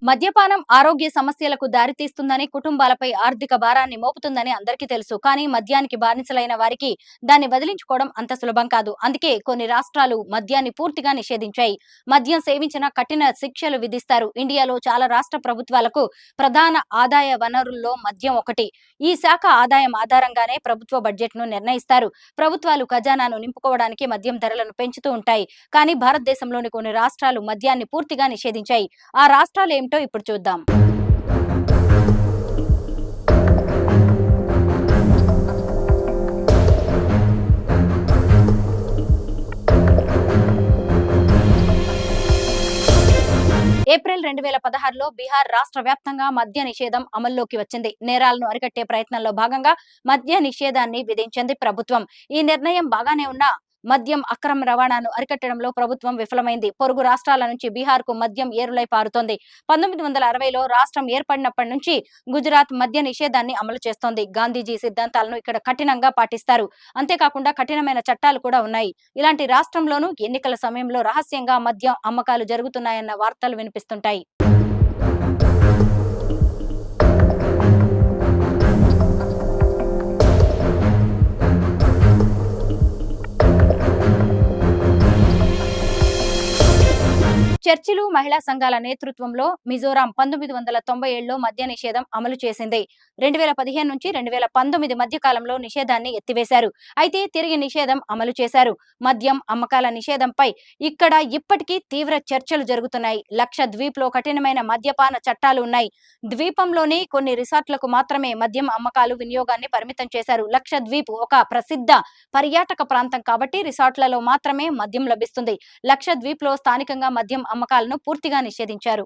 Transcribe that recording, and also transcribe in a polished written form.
మద్యపానం ఆరోగ్య సమస్యలకు దారితీస్తుందని, కుటుంబాలపై ఆర్థిక భారాన్ని మోపుతుందని అందరికీ తెలుసు. కానీ మద్యానికి బానిసలైన వారికి దాన్ని వదిలించుకోవడం అంత సులభం కాదు. అందుకే కొన్ని రాష్ట్రాలు మద్యాన్ని పూర్తిగా నిషేధించాయి. మద్యం సేవించిన కఠిన శిక్షలు విధిస్తారు. ఇండియాలో చాలా రాష్ట్ర ప్రభుత్వాలకు ప్రధాన ఆదాయ వనరుల్లో మద్యం ఒకటి. ఈ శాఖ ఆదాయం ఆధారంగానే ప్రభుత్వ బడ్జెట్ను నిర్ణయిస్తారు. ప్రభుత్వాలు ఖజానాను నింపుకోవడానికి మద్యం ధరలను పెంచుతూ ఉంటాయి. కానీ భారతదేశంలోని కొన్ని రాష్ట్రాలు మద్యాన్ని పూర్తిగా నిషేధించాయి. ఆ రాష్ట్రాలు ఏమిటో ఇప్పుడు చూద్దాం. ఏప్రిల్ 2016లో బీహార్ రాష్ట్ర వ్యాప్తంగా మద్య నిషేధం అమల్లోకి వచ్చింది. నేరాలను అరికట్టే ప్రయత్నంలో భాగంగా మద్య నిషేధాన్ని విధించింది ప్రభుత్వం. ఈ నిర్ణయం బాగానే ఉన్నా మద్యం అక్రమ రవాణాను అరికట్టడంలో ప్రభుత్వం విఫలమైంది. పొరుగు రాష్ట్రాల నుంచి బీహార్ కు మద్యం ఏరులై పారుతోంది. 1960లో రాష్ట్రం ఏర్పడినప్పటి నుంచి గుజరాత్ మద్య నిషేధాన్ని అమలు చేస్తోంది. గాంధీజీ సిద్ధాంతాలను ఇక్కడ కఠినంగా పాటిస్తారు. అంతేకాకుండా కఠినమైన చట్టాలు కూడా ఉన్నాయి. ఇలాంటి రాష్ట్రంలోనూ ఎన్నికల సమయంలో రహస్యంగా మద్యం అమ్మకాలు జరుగుతున్నాయన్న వార్తలు వినిపిస్తుంటాయి. చర్చిలు, మహిళా సంఘాల నేతృత్వంలో మిజోరాం 1997లో మద్య నిషేధం అమలు చేసింది. 2015 నుంచి 2019 మధ్య కాలంలో నిషేధాన్ని ఎత్తివేశారు. అయితే తిరిగి నిషేధం అమలు చేశారు. మద్యం అమ్మకాల నిషేధంపై ఇక్కడ ఇప్పటికీ తీవ్ర చర్చలు జరుగుతున్నాయి. లక్షద్వీప్ లో కఠినమైన మద్యపాన చట్టాలు ఉన్నాయి. ద్వీపంలోని కొన్ని రిసార్ట్లకు మాత్రమే మద్యం అమ్మకాలు, వినియోగాన్ని పరిమితం చేశారు. లక్షద్వీప్ ఒక ప్రసిద్ధ పర్యాటక ప్రాంతం కాబట్టి రిసార్ట్లలో మాత్రమే మద్యం లభిస్తుంది. లక్షద్వీప్ లో స్థానికంగా మద్యం అమ్మకాలను పూర్తిగా నిషేధించారు.